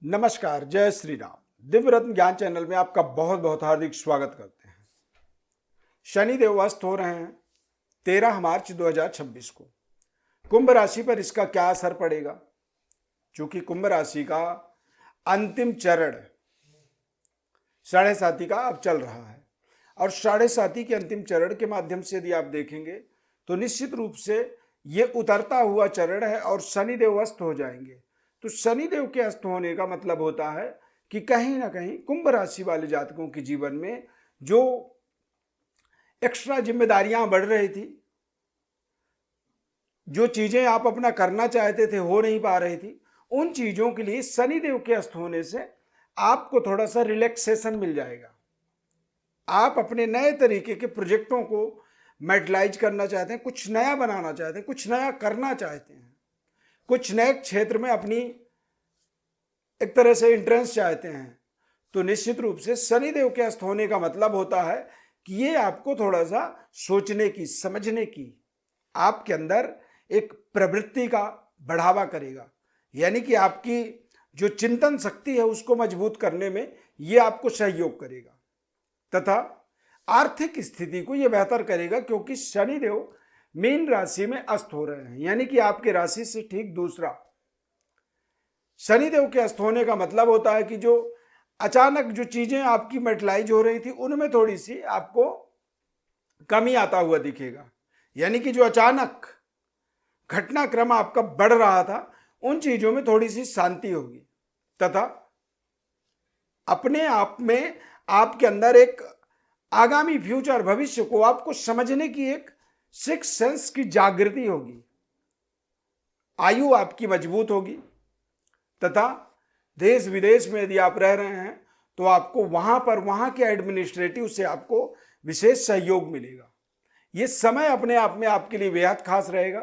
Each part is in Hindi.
नमस्कार, जय श्री राम। दिव्य रत्न ज्ञान चैनल में आपका बहुत बहुत हार्दिक स्वागत करते हैं। शनिदेव अस्त हो रहे हैं 13 मार्च 2026 को। कुंभ राशि पर इसका क्या असर पड़ेगा? क्योंकि कुंभ राशि का अंतिम चरण साढ़े साती का अब चल रहा है और साढ़े साती के अंतिम चरण के माध्यम से यदि आप देखेंगे तो निश्चित रूप से ये उतरता हुआ चरण है और शनिदेव अस्त हो जाएंगे। तो शनिदेव के अस्त होने का मतलब होता है कि कहीं ना कहीं कुंभ राशि वाले जातकों के जीवन में जो एक्स्ट्रा जिम्मेदारियां बढ़ रही थी, जो चीजें आप अपना करना चाहते थे हो नहीं पा रही थी, उन चीजों के लिए शनिदेव के अस्त होने से आपको थोड़ा सा रिलैक्सेशन मिल जाएगा। आप अपने नए तरीके के प्रोजेक्टों को मेटलाइज करना चाहते हैं, कुछ नया बनाना चाहते हैं, कुछ नया करना चाहते हैं, कुछ नए क्षेत्र में अपनी एक तरह से इंट्रेंस चाहते हैं, तो निश्चित रूप से शनिदेव के अस्त होने का मतलब होता है कि ये आपको थोड़ा सा सोचने की, समझने की, आपके अंदर एक प्रवृत्ति का बढ़ावा करेगा। यानी कि आपकी जो चिंतन शक्ति है उसको मजबूत करने में ये आपको सहयोग करेगा तथा आर्थिक स्थिति को यह बेहतर करेगा, क्योंकि शनिदेव मीन राशि में अस्त हो रहे हैं, यानी कि आपके राशि से ठीक दूसरा। शनिदेव के अस्त होने का मतलब होता है कि जो अचानक जो चीजें आपकी मेटलाइज हो रही थी उनमें थोड़ी सी आपको कमी आता हुआ दिखेगा। यानी कि जो अचानक घटनाक्रम आपका बढ़ रहा था उन चीजों में थोड़ी सी शांति होगी तथा अपने आप में आपके अंदर एक आगामी फ्यूचर, भविष्य को आपको समझने की एक सिक्स सेंस की जागृति होगी। आयु आपकी मजबूत होगी तथा देश विदेश में यदि आप रह रहे हैं तो आपको वहां के एडमिनिस्ट्रेटिव से आपको विशेष सहयोग मिलेगा। यह समय अपने आप में आपके लिए बेहद खास रहेगा,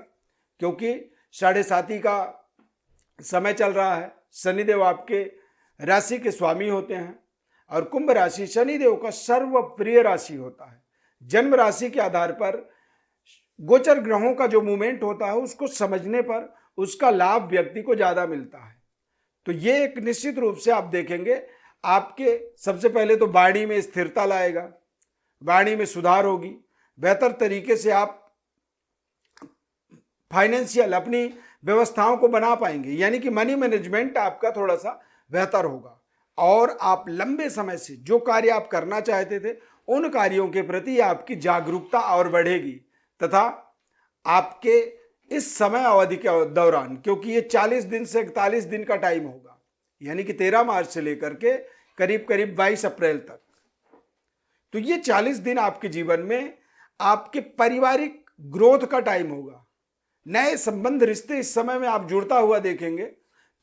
क्योंकि साढ़े साती का समय चल रहा है। शनिदेव आपके राशि के स्वामी होते हैं और कुंभ राशि शनिदेव का सर्वप्रिय राशि होता है। जन्म राशि के आधार पर गोचर ग्रहों का जो मूवमेंट होता है उसको समझने पर उसका लाभ व्यक्ति को ज्यादा मिलता है। तो ये एक निश्चित रूप से आप देखेंगे आपके सबसे पहले तो वाणी में स्थिरता लाएगा, वाणी में सुधार होगी, बेहतर तरीके से आप फाइनेंशियल अपनी व्यवस्थाओं को बना पाएंगे, यानी कि मनी मैनेजमेंट आपका थोड़ा सा बेहतर होगा और आप लंबे समय से जो कार्य आप करना चाहते थे उन कार्यों के प्रति आपकी जागरूकता और बढ़ेगी तथा आपके इस समय अवधि के दौरान, क्योंकि ये 40 दिन से 41 दिन का टाइम होगा, यानी कि 13 मार्च से लेकर के करीब करीब 22 अप्रैल तक, तो ये 40 दिन आपके जीवन में आपके पारिवारिक ग्रोथ का टाइम होगा। नए संबंध, रिश्ते इस समय में आप जुड़ता हुआ देखेंगे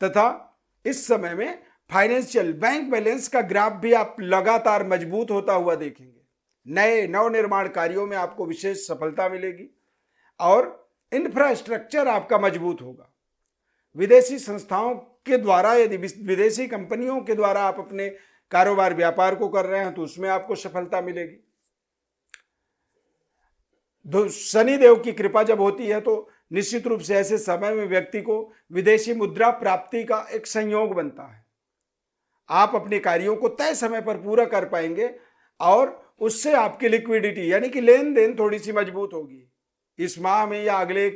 तथा इस समय में फाइनेंशियल बैंक बैलेंस का ग्राफ भी आप लगातार मजबूत होता हुआ देखेंगे। नए नवनिर्माण कार्यों में आपको विशेष सफलता मिलेगी और इंफ्रास्ट्रक्चर आपका मजबूत होगा। विदेशी संस्थाओं के द्वारा, यदि विदेशी कंपनियों के द्वारा आप अपने कारोबार व्यापार को कर रहे हैं तो उसमें आपको सफलता मिलेगी। शनिदेव की कृपा जब होती है तो निश्चित रूप से ऐसे समय में व्यक्ति को विदेशी मुद्रा प्राप्ति का एक संयोग बनता है। आप अपने कार्यों को तय समय पर पूरा कर पाएंगे और उससे आपकी लिक्विडिटी यानी कि लेन देन थोड़ी सी मजबूत होगी। इस माह में या अगले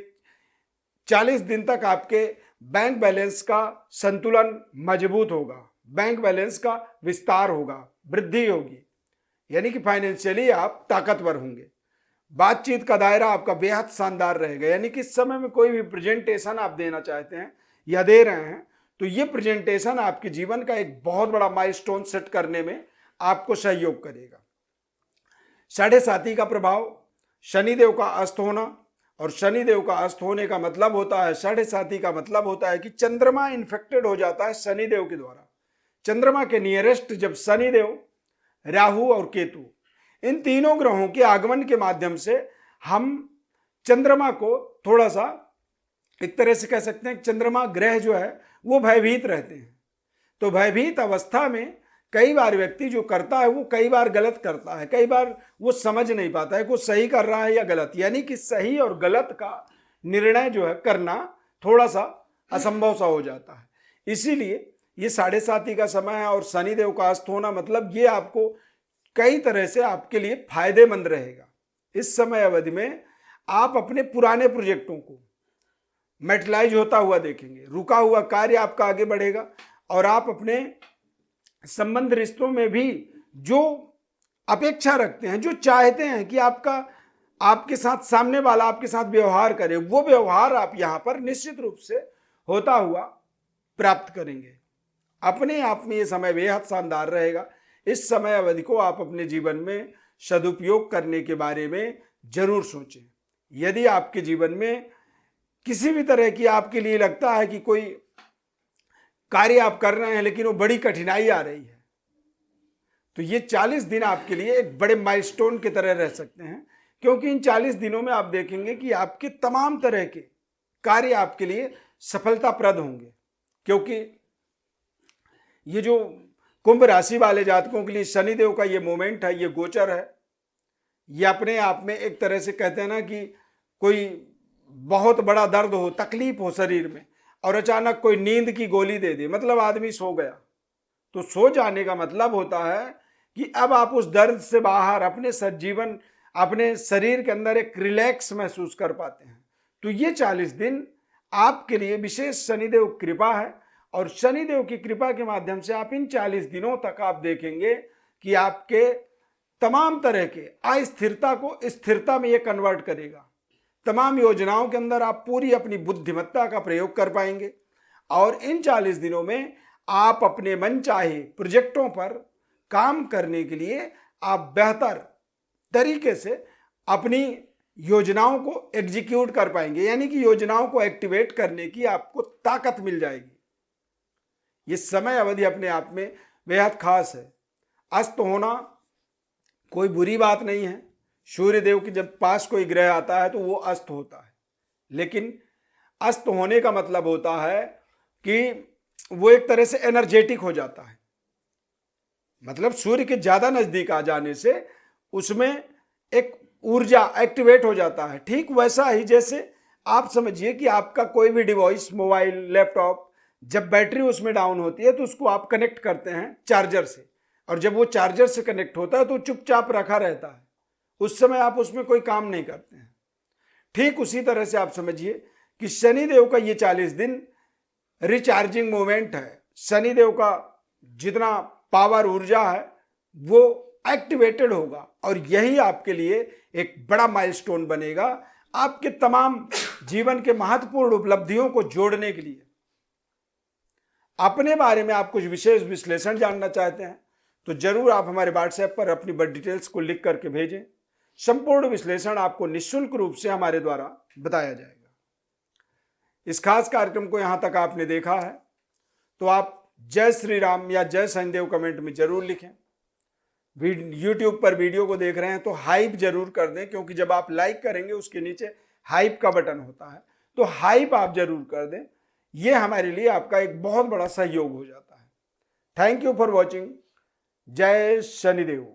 40 दिन तक आपके बैंक बैलेंस का संतुलन मजबूत होगा, बैंक बैलेंस का विस्तार होगा, वृद्धि होगी, यानी कि फाइनेंशियली आप ताकतवर होंगे। बातचीत का दायरा आपका बेहद शानदार रहेगा, यानी कि इस समय में कोई भी प्रेजेंटेशन आप देना चाहते हैं या दे रहे हैं तो ये प्रेजेंटेशन आपके जीवन का एक बहुत बड़ा माइलस्टोन सेट करने में आपको सहयोग करेगा। साढ़े साती का प्रभाव, शनिदेव का अस्त होना, और शनिदेव का अस्त होने का मतलब होता है, साढ़े साती का मतलब होता है कि चंद्रमा इन्फेक्टेड हो जाता है शनिदेव के द्वारा। चंद्रमा के नियरेस्ट जब शनिदेव, राहु और केतु, इन तीनों ग्रहों के आगमन के माध्यम से हम चंद्रमा को थोड़ा सा एक तरह से कह सकते हैं, चंद्रमा ग्रह जो है वो भयभीत रहते हैं। तो भयभीत अवस्था में कई बार व्यक्ति जो करता है वो कई बार गलत करता है, कई बार वो समझ नहीं पाता है कि वो सही कर रहा है या गलत, यानी कि सही और गलत का निर्णय जो है करना थोड़ा सा असंभव सा हो जाता है। इसीलिए ये 7:30 का समय है और शनिदेव का अस्त होना मतलब ये आपको कई तरह से आपके लिए फायदेमंद रहेगा। इस समय अवधि में आप अपने पुराने प्रोजेक्टों को मेटलाइज होता हुआ देखेंगे, रुका हुआ कार्य आपका आगे बढ़ेगा और आप अपने संबंध रिश्तों में भी जो अपेक्षा रखते हैं, जो चाहते हैं कि आपके साथ सामने वाला आपके साथ व्यवहार करे, वो व्यवहार आप यहां पर निश्चित रूप से होता हुआ प्राप्त करेंगे। अपने आप में ये समय बेहद शानदार रहेगा। इस समय अवधि को आप अपने जीवन में सदुपयोग करने के बारे में जरूर सोचें। यदि आपके जीवन में किसी भी तरह की आपके लिए लगता है कि कोई कार्य आप कर रहे हैं लेकिन वो बड़ी कठिनाई आ रही है, तो ये 40 दिन आपके लिए एक बड़े माइलस्टोन की तरह रह सकते हैं, क्योंकि इन 40 दिनों में आप देखेंगे कि आपके तमाम तरह के कार्य आपके लिए सफलताप्रद होंगे। क्योंकि ये जो कुंभ राशि वाले जातकों के लिए शनिदेव का ये मोमेंट है, ये गोचर है, ये अपने आप में एक तरह से कहते हैं ना कि कोई बहुत बड़ा दर्द हो, तकलीफ हो शरीर में और अचानक कोई नींद की गोली दे दे, मतलब आदमी सो गया। तो सो जाने का मतलब होता है कि अब आप उस दर्द से बाहर अपने शरीर के अंदर एक रिलैक्स महसूस कर पाते हैं। तो ये 40 दिन आपके लिए विशेष शनिदेव कृपा है और शनिदेव की कृपा के माध्यम से आप इन 40 दिनों तक आप देखेंगे कि आपके तमाम तरह के अस्थिरता को स्थिरता में ये कन्वर्ट करेगा। तमाम योजनाओं के अंदर आप पूरी अपनी बुद्धिमत्ता का प्रयोग कर पाएंगे और इन 40 दिनों में आप अपने मनचाहे प्रोजेक्टों पर काम करने के लिए आप बेहतर तरीके से अपनी योजनाओं को एग्जीक्यूट कर पाएंगे, यानी कि योजनाओं को एक्टिवेट करने की आपको ताकत मिल जाएगी। ये समय अवधि अपने आप में बेहद खास है। अस्त होना कोई बुरी बात नहीं है। सूर्य देव के जब पास कोई ग्रह आता है तो वो अस्त होता है, लेकिन अस्त होने का मतलब होता है कि वो एक तरह से एनर्जेटिक हो जाता है। मतलब सूर्य के ज्यादा नजदीक आ जाने से उसमें एक ऊर्जा एक्टिवेट हो जाता है। ठीक वैसा ही जैसे आप समझिए कि आपका कोई भी डिवाइस, मोबाइल, लैपटॉप, जब बैटरी उसमें डाउन होती है तो उसको आप कनेक्ट करते हैं चार्जर से, और जब वो चार्जर से कनेक्ट होता है तो चुपचाप रखा रहता है, उस समय आप उसमें कोई काम नहीं करते हैं। ठीक उसी तरह से आप समझिए कि शनिदेव का ये 40 दिन रिचार्जिंग मोमेंट है। शनिदेव का जितना पावर, ऊर्जा है वो एक्टिवेटेड होगा और यही आपके लिए एक बड़ा माइलस्टोन बनेगा आपके तमाम जीवन के महत्वपूर्ण उपलब्धियों को जोड़ने के लिए। अपने बारे में आप कुछ विशेष विश्लेषण जानना चाहते हैं तो जरूर आप हमारे व्हाट्सएप पर अपनी बर्थ डिटेल्स को लिख करके भेजें। संपूर्ण विश्लेषण आपको निःशुल्क रूप से हमारे द्वारा बताया जाएगा। इस खास कार्यक्रम को यहां तक आपने देखा है तो आप जय श्री राम या जय शनिदेव कमेंट में जरूर लिखें। यूट्यूब पर वीडियो को देख रहे हैं तो हाइप जरूर कर दें, क्योंकि जब आप लाइक करेंगे उसके नीचे हाइप का बटन होता है, तो हाइप आप जरूर कर दें। यह हमारे लिए आपका एक बहुत बड़ा सहयोग हो जाता है। Thank you for watching. जय शनिदेव।